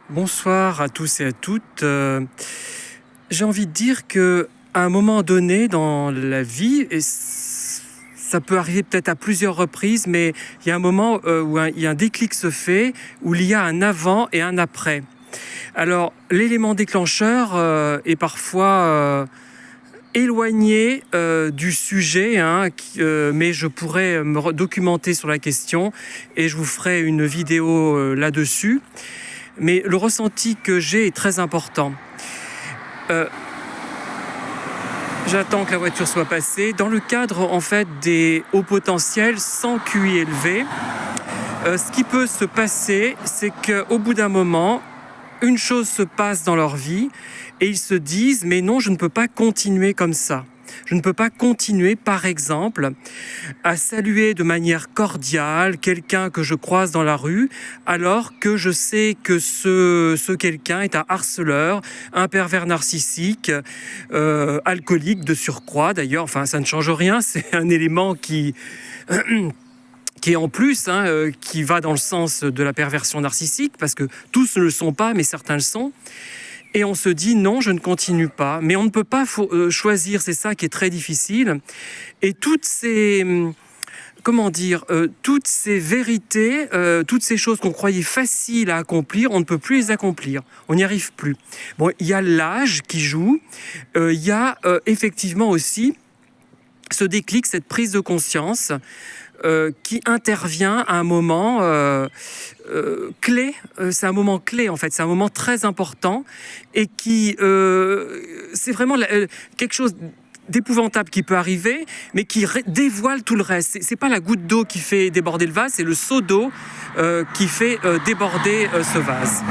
Bonsoir à tous et à toutes. J'ai envie de dire que à un moment donné dans la vie, ça peut arriver peut-être à plusieurs reprises, mais il y a un moment où il y a un déclic se fait, où il y a un avant et un après. Alors, l'élément déclencheur est parfois éloigné du sujet, hein, mais je pourrais me documenter sur la question et je vous ferai une vidéo là-dessus. Mais le ressenti que j'ai est très important. J'attends que la voiture soit passée. Dans le cadre en fait des hauts potentiels sans QI élevé, ce qui peut se passer, c'est qu'au bout d'un moment, une chose se passe dans leur vie et ils se disent « mais non, je ne peux pas continuer comme ça ». Je ne peux pas continuer, par exemple, à saluer de manière cordiale quelqu'un que je croise dans la rue, alors que je sais que ce quelqu'un est un harceleur, un pervers narcissique, alcoolique de surcroît d'ailleurs. Enfin, ça ne change rien, c'est un élément qui est en plus, qui va dans le sens de la perversion narcissique, parce que tous ne le sont pas, mais certains le sont. Et on se dit non, je ne continue pas. Mais on ne peut pas choisir, c'est ça qui est très difficile. Et toutes ces, toutes ces vérités, toutes ces choses qu'on croyait faciles à accomplir, on ne peut plus les accomplir. On n'y arrive plus. Bon, il y a l'âge qui joue. Il y a effectivement aussi ce déclic, cette prise de conscience qui intervient à un moment clé. C'est un moment clé en fait, c'est un moment très important et qui c'est vraiment quelque chose d'épouvantable qui peut arriver, mais qui dévoile tout le reste. C'est pas la goutte d'eau qui fait déborder le vase, c'est le seau d'eau qui fait déborder ce vase.